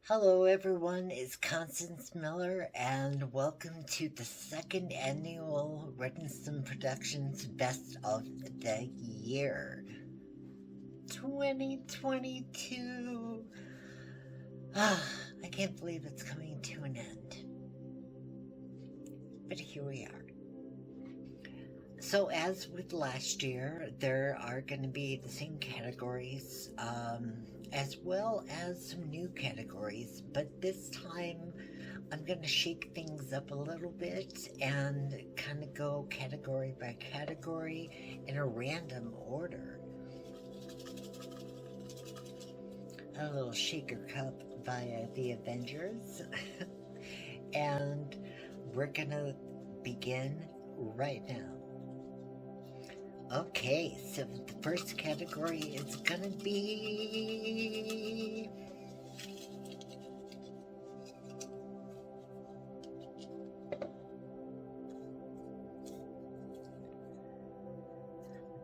Hello everyone, it's Constance Miller and welcome to the second annual Redenston Productions Best of the Year 2022. I can't believe it's coming to an end. But here we are. So as with last year, there are going to be the same categories, as well as some new categories, but this time I'm going to shake things up a little bit and kind of go category by category in a random order. A little shaker cup via the Avengers. And we're going to begin right now. Okay, so the first category is gonna be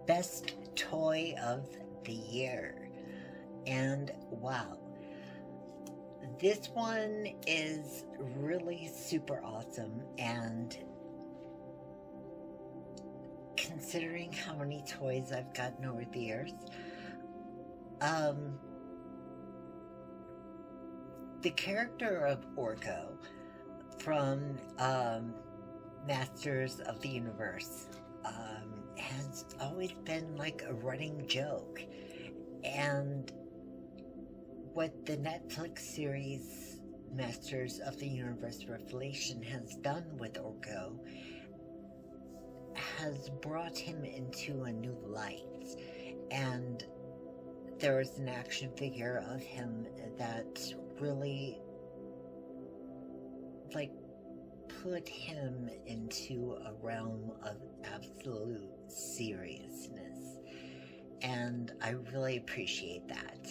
Best Toy of the Year. And wow, this one is really super awesome, and considering how many toys I've gotten over the years, the character of Orko from Masters of the Universe has always been like a running joke, and what the Netflix series Masters of the Universe Revelation has done with Orko has brought him into a new light. And there was an action figure of him that really like put him into a realm of absolute seriousness, and I really appreciate that.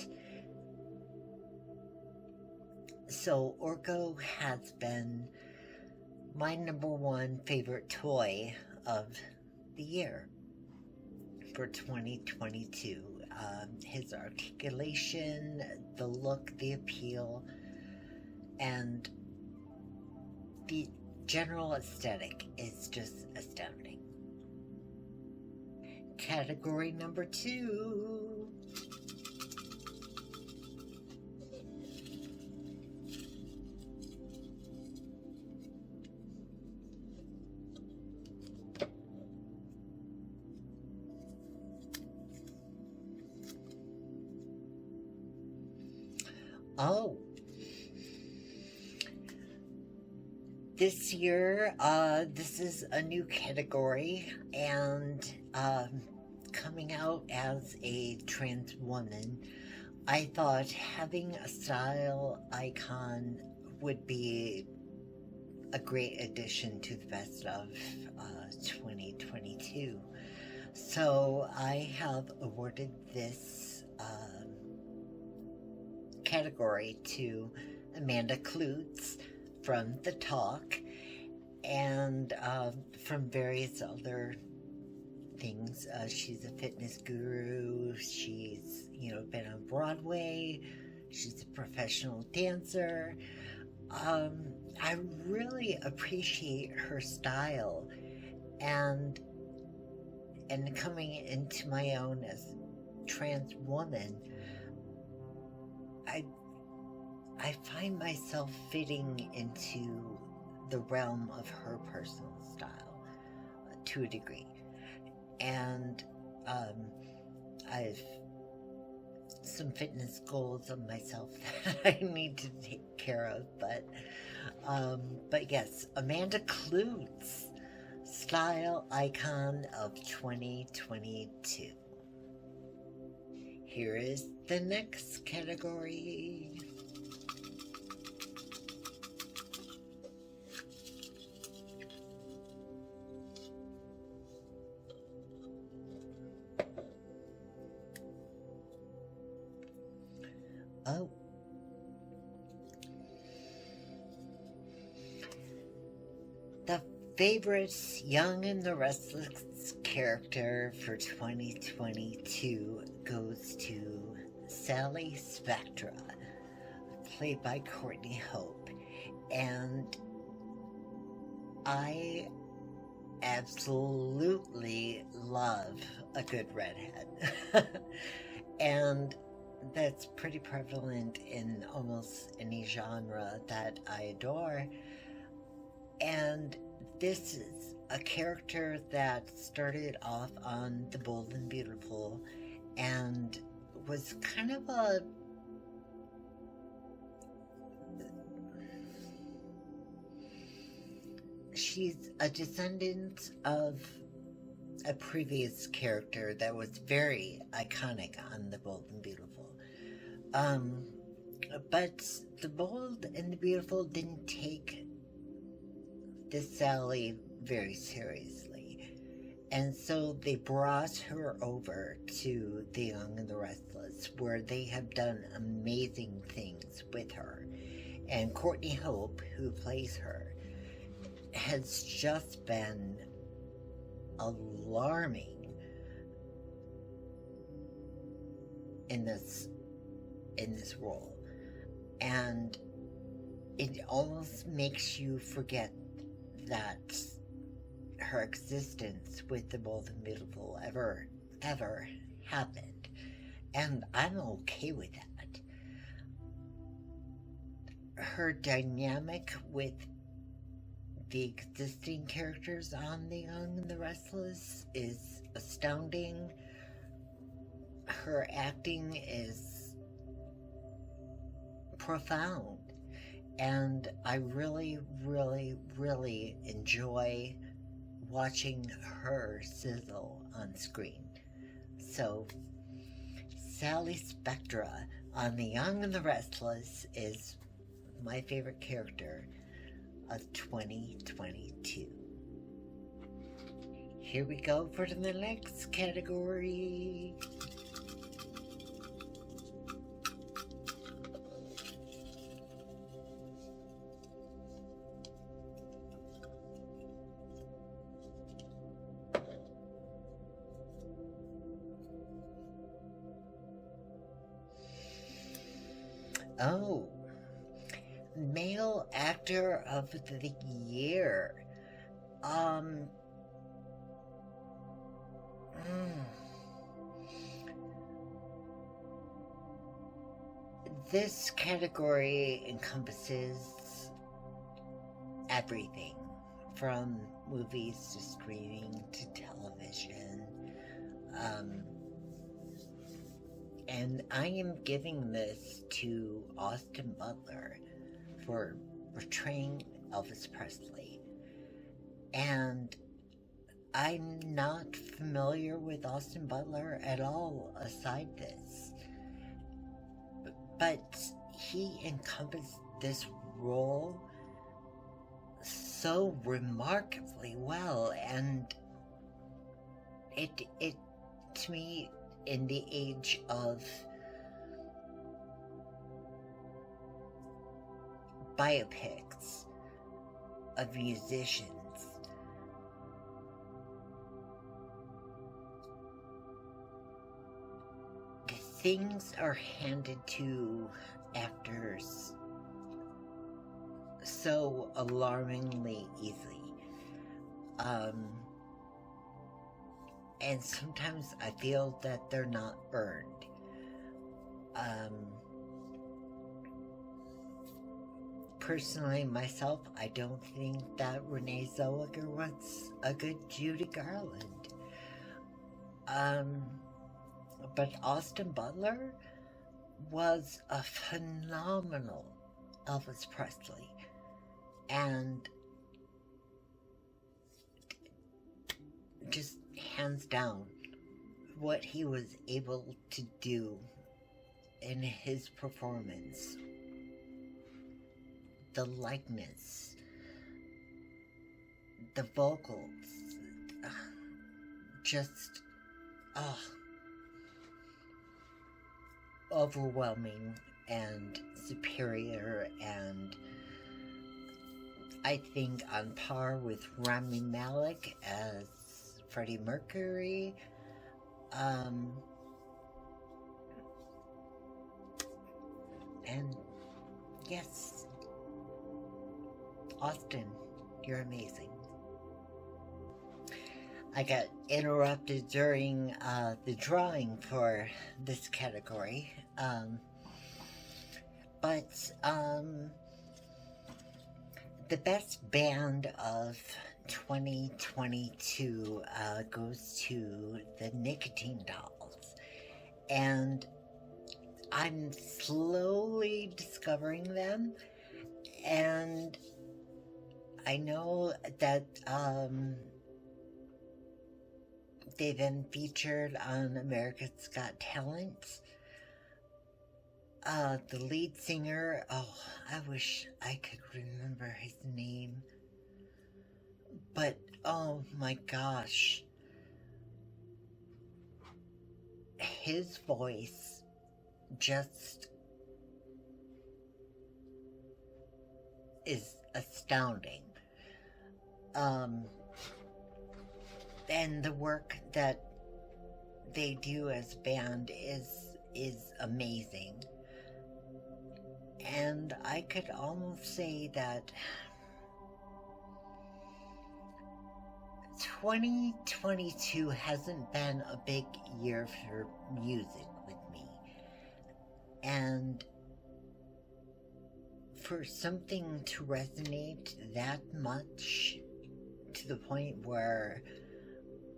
So Orko has been my number one favorite toy of the year for 2022. His articulation, the look, the appeal, and the general aesthetic is just astounding. Category number 2. Oh, this year, this is a new category, and coming out as a trans woman, I thought having a style icon would be a great addition to the best of 2022. So I have awarded this category to Amanda Kloots from The Talk, and from various other things. She's a fitness guru. She's, been on Broadway. She's a professional dancer. I really appreciate her style, and coming into my own as trans woman, I find myself fitting into the realm of her personal style to a degree. And I've some fitness goals of myself that I need to take care of, but yes, Amanda Kloots, style icon of 2022. Here is the next category. Oh. The favorite Young and the Restless character for 2022 goes to Sally Spectra played by Courtney Hope, and I absolutely love a good redhead. And that's pretty prevalent in almost any genre that I adore. And this is a character that started off on The Bold and Beautiful and was kind of a she's a descendant of a previous character that was very iconic on The Bold and Beautiful. But The Bold and the Beautiful didn't take this Sally very seriously. And so they brought her over to The Young and the Restless, where they have done amazing things with her. And Courtney Hope, who plays her, has just been alarming in this role. And it almost makes you forget that her existence with The Bold and Beautiful ever happened. And I'm okay with that. Her dynamic with the existing characters on The Young and the Restless is astounding. Her acting is profound. And I really, really, really enjoy watching her sizzle on screen. So, Sally Spectra on The Young and the Restless is my favorite character of 2022. Here we go for the next category. Oh, Male Actor of the Year. This category encompasses everything from movies to streaming to television. And I am giving this to Austin Butler for portraying Elvis Presley. And I'm not familiar with Austin Butler at all aside this. But he encompassed this role so remarkably well, and it to me, in the age of biopics of musicians, things are handed to actors so alarmingly easily. And sometimes I feel that they're not earned. Personally, myself, I don't think that Renee Zellweger was a good Judy Garland. But Austin Butler was a phenomenal Elvis Presley. And just hands down, what he was able to do in his performance, the likeness, the vocals, just overwhelming and superior, and I think on par with Rami Malek as Freddie Mercury. And Yes, Austin, you're amazing. I got interrupted during the drawing for this category, but the best band of 2022 goes to the Nicotine Dolls, and I'm slowly discovering them, and I know that they've been featured on America's Got Talent. The lead singer, oh, I wish I could remember his name, but oh my gosh, his voice just is astounding. And the work that they do as a band is amazing. And I could almost say that 2022 hasn't been a big year for music with me. And for something to resonate that much to the point where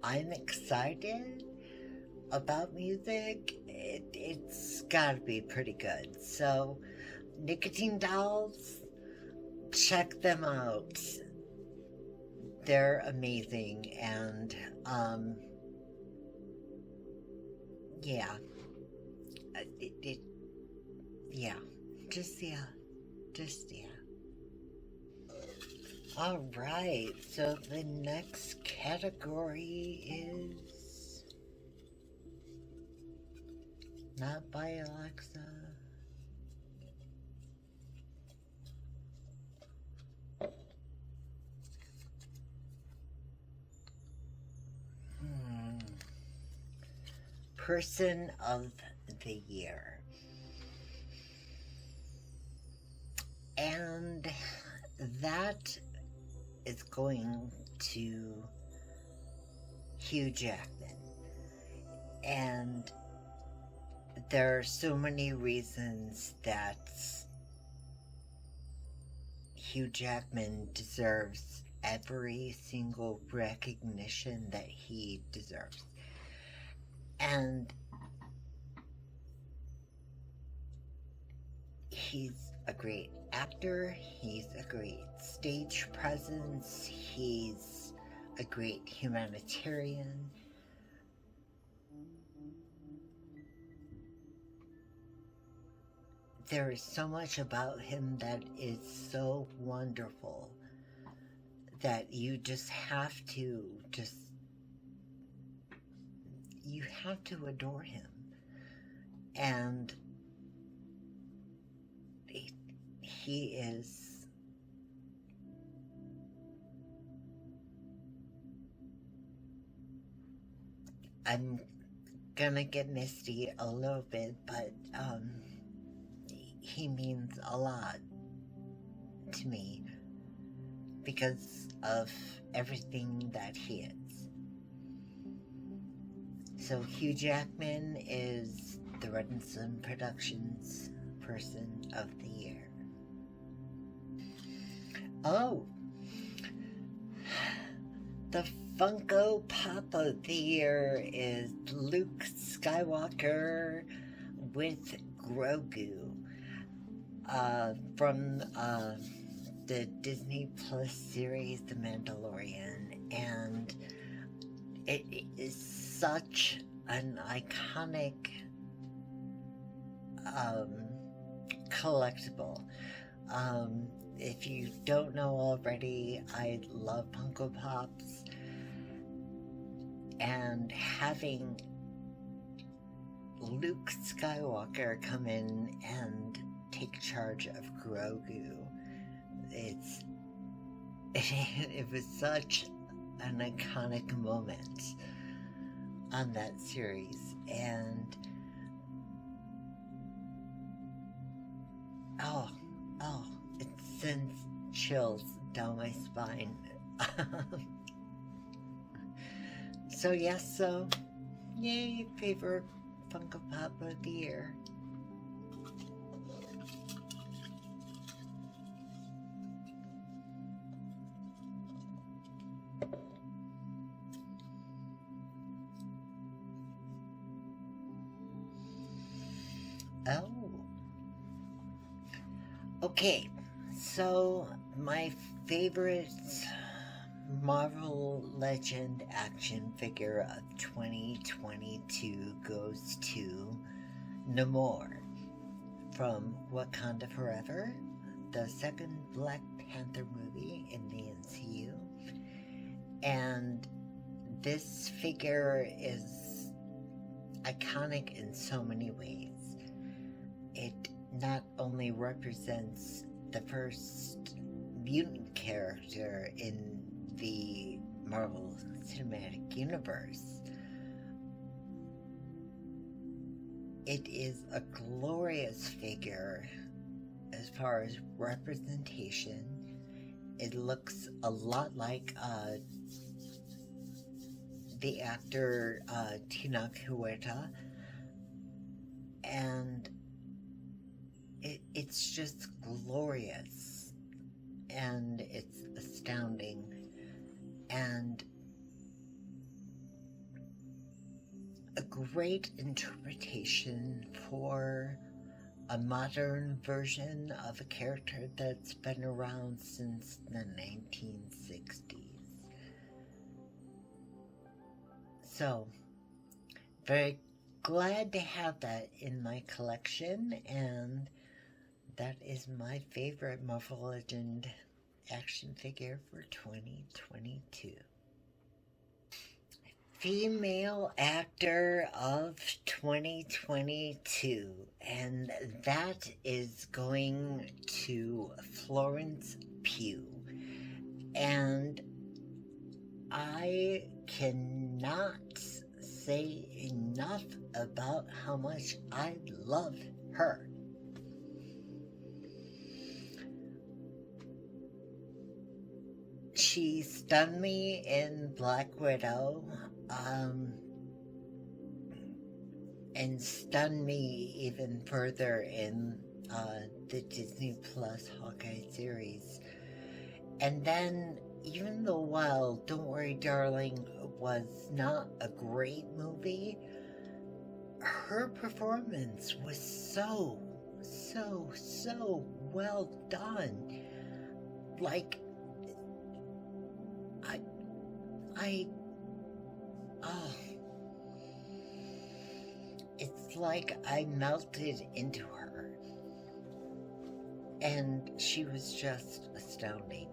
I'm excited about music, it's gotta be pretty good. So, Nicotine Dolls, check them out. They're amazing, and yeah, yeah, just yeah. All right, so the next category is not by Alexa. Person of the Year. And that is going to Hugh Jackman. And there are so many reasons that Hugh Jackman deserves every single recognition that he deserves. And he's a great actor, he's a great stage presence, he's a great humanitarian. There is so much about him that is so wonderful that you just have to you have to adore him. And he is I'm gonna get misty a little bit, but he means a lot to me because of everything that he is. So Hugh Jackman is the Redinson Productions Person of the Year. Oh, the Funko Pop of the Year is Luke Skywalker with Grogu from the Disney Plus series The Mandalorian, and it is such an iconic collectible. If you don't know already, I love Funko Pops, and having Luke Skywalker come in and take charge of Grogu, it was such an iconic moment on that series, and oh chills down my spine. So yes, so yay, favorite Funko Pop of the year. Oh. Okay, so my favorite Marvel Legend action figure of 2022 goes to Namor from Wakanda Forever, the second Black Panther movie in the MCU. And this figure is iconic in so many ways. It not only represents the first mutant character in the Marvel Cinematic Universe, it is a glorious figure as far as representation. It looks a lot like the actor Tenoch Huerta, and it's just glorious, and it's astounding, and a great interpretation for a modern version of a character that's been around since the 1960s. So, very glad to have that in my collection, and that is my favorite Marvel Legend action figure for 2022. Female actor of 2022, and that is going to Florence Pugh. And I cannot say enough about how much I love her. She stunned me in Black Widow, and stunned me even further in the Disney Plus Hawkeye series. And then, even though while Don't Worry Darling was not a great movie, her performance was so well done. Like, it's like I melted into her, and she was just astounding.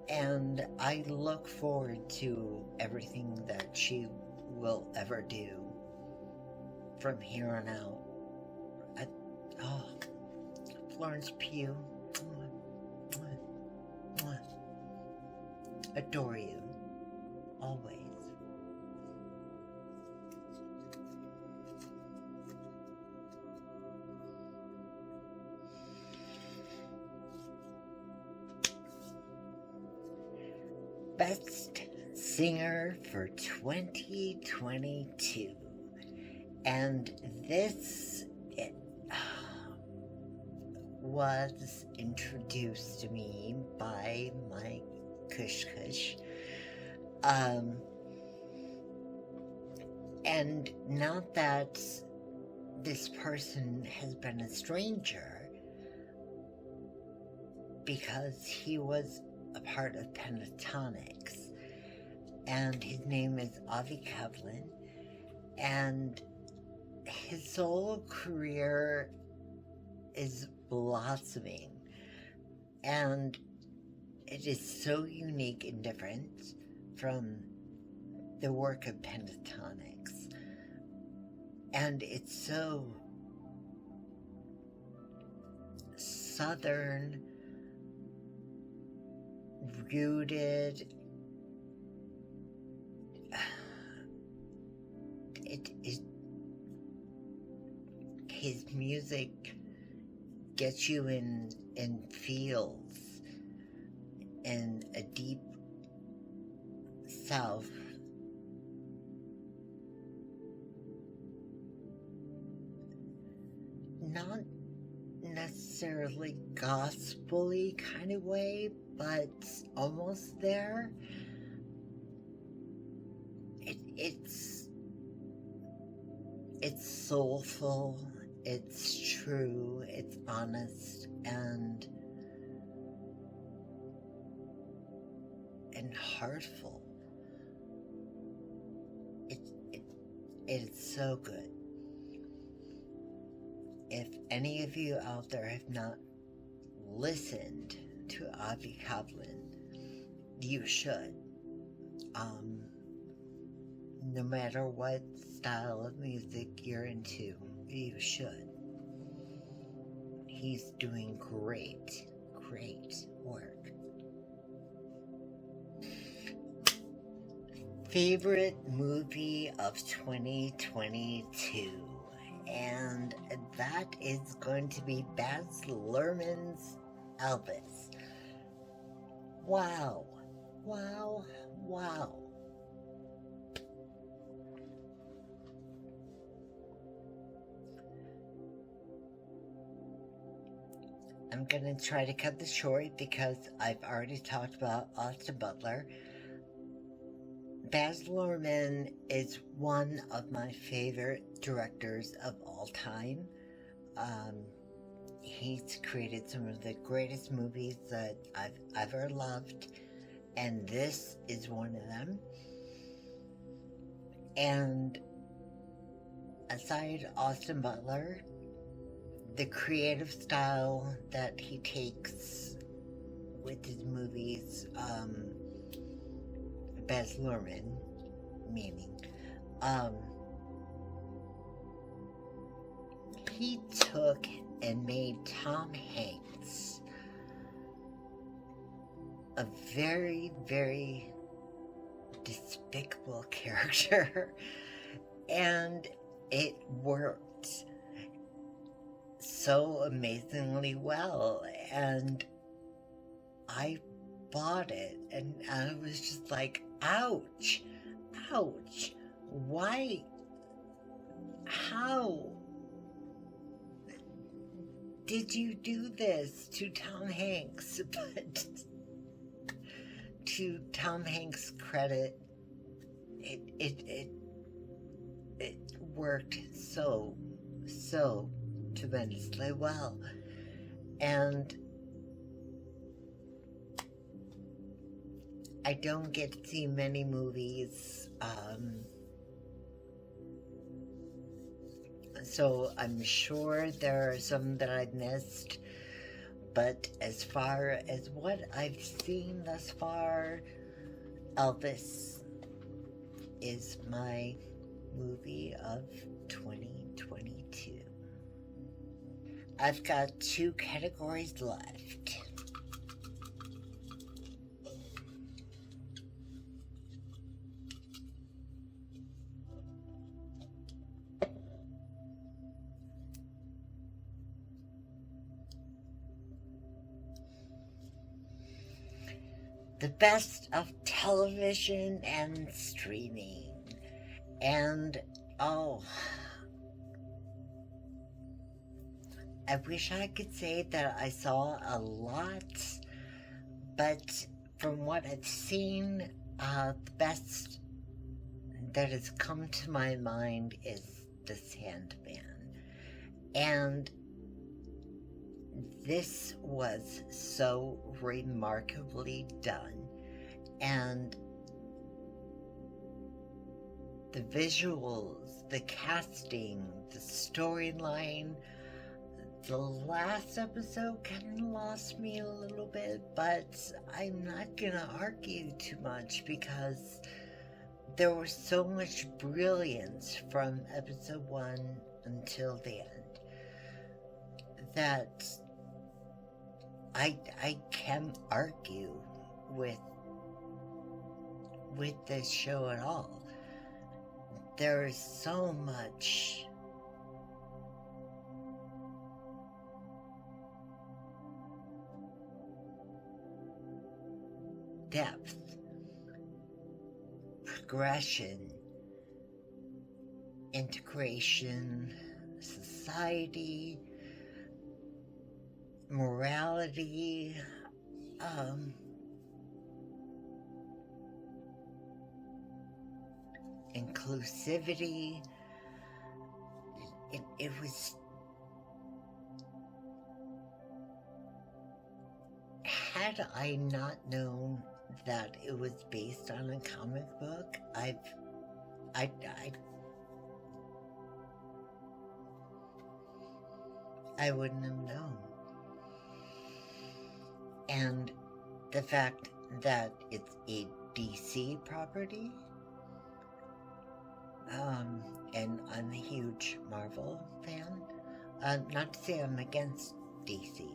And I look forward to everything that she will ever do from here on out. Florence Pugh, adore you, always. Best Singer for 2022. And this was introduced to me by my Kush Kush. And not that this person has been a stranger, because he was a part of Pentatonix, and his name is Avi Kevlin, and his solo career is blossoming, and it is so unique and different from the work of Pentatonix, and it's so southern, rooted. His music gets you in feels, in a deep south, not necessarily gospel-y kind of way, but almost there. It's soulful, it's true, it's honest, and heartful. It's so good. If any of you out there have not listened to Avi Kaplan, you should. No matter what style of music you're into, you should. He's doing great work. Favorite movie of 2022, and that is going to be Baz Luhrmann's Elvis. Wow. I'm gonna try to cut this short because I've already talked about Austin Butler. Baz Luhrmann is one of my favorite directors of all time. He's created some of the greatest movies that I've ever loved, and this is one of them. And aside Austin Butler, the creative style that he takes with his movies, Baz Luhrmann, meaning, he took and made Tom Hanks a very, very despicable character, and it worked so amazingly well, and I bought it, and I was just like, ouch, why, how did you do this to Tom Hanks? But to Tom Hanks' credit, it worked so tremendously well. And I don't get to see many movies, so I'm sure there are some that I've missed, but as far as what I've seen thus far, Elvis is my movie of 2022. I've got 2 categories left. The best of television and streaming. And, I wish I could say that I saw a lot, but from what I've seen, the best that has come to my mind is The Sandman. And this was so remarkably done, and the visuals, the casting, the storyline. The last episode kind of lost me a little bit, but I'm not gonna argue too much because there was so much brilliance from episode 1 until the end that I can't argue with this show at all. There is so much depth, progression, integration, society, morality, inclusivity. It was, had I not known that it was based on a comic book, I wouldn't have known. And the fact that it's a DC property, and I'm a huge Marvel fan. Not to say I'm against DC.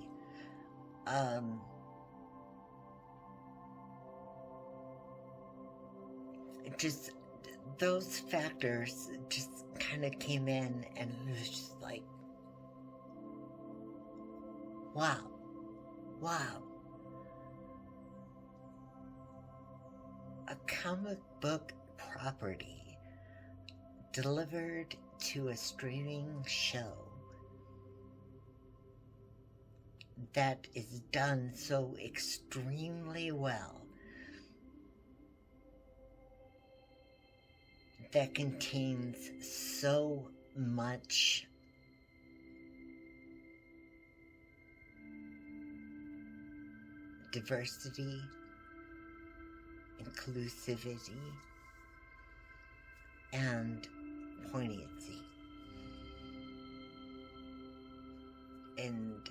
Just those factors just kind of came in, and it was just like, wow. A comic book property delivered to a streaming show that is done so extremely well, that contains so much diversity, inclusivity, and poignancy, and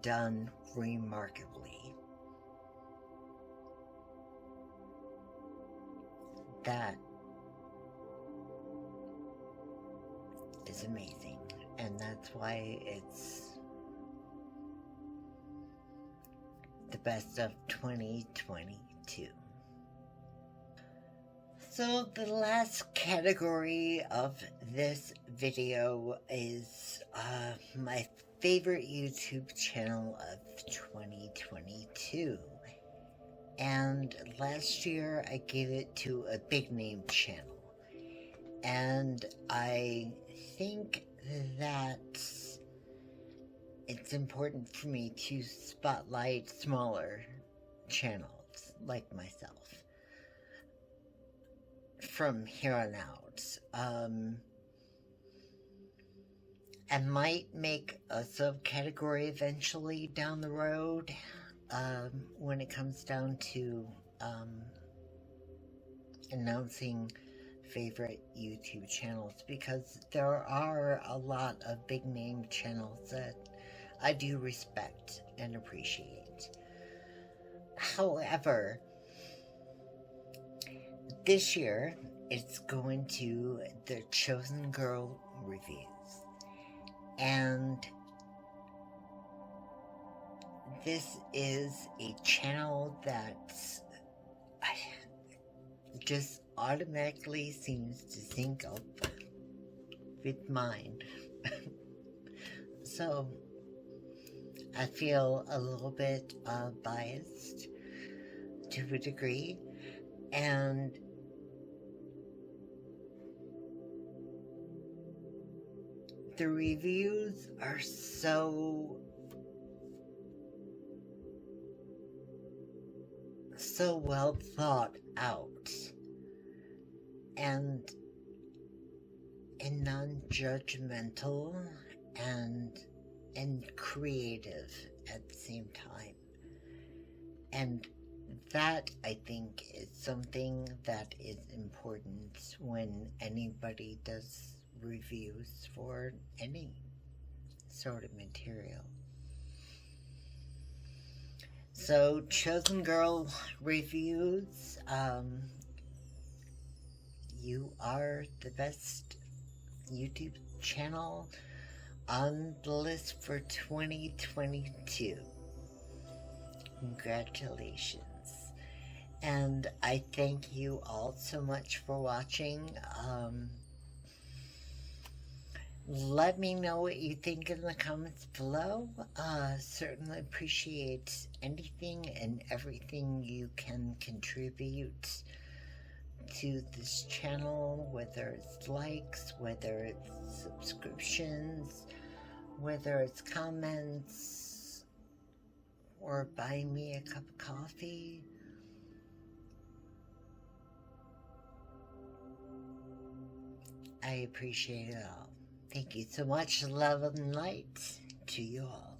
done remarkably. That is amazing, and that's why it's the best of 2022. So the last category of this video is my favorite YouTube channel of 2022. And last year I gave it to a big name channel. And I think that it's important for me to spotlight smaller channels like myself from here on out. I might make a subcategory eventually down the road when it comes down to announcing favorite YouTube channels, because there are a lot of big name channels that I do respect and appreciate. However, this year it's going to the Chosen Girl reviews, and this is a channel that just automatically seems to sync up with mine. So I feel a little bit biased to a degree, and the reviews are so well thought out and non-judgmental and creative at the same time. And that, I think, is something that is important when anybody does reviews for any sort of material. So, Chosen Girl reviews, you are the best YouTube channel on the list for 2022. Congratulations. And I thank you all so much for watching. Let me know what you think in the comments below. Certainly appreciate anything and everything you can contribute to this channel, whether it's likes, whether it's subscriptions, whether it's comments, or buying me a cup of coffee. I appreciate it all. Thank you so much. Love and light to you all.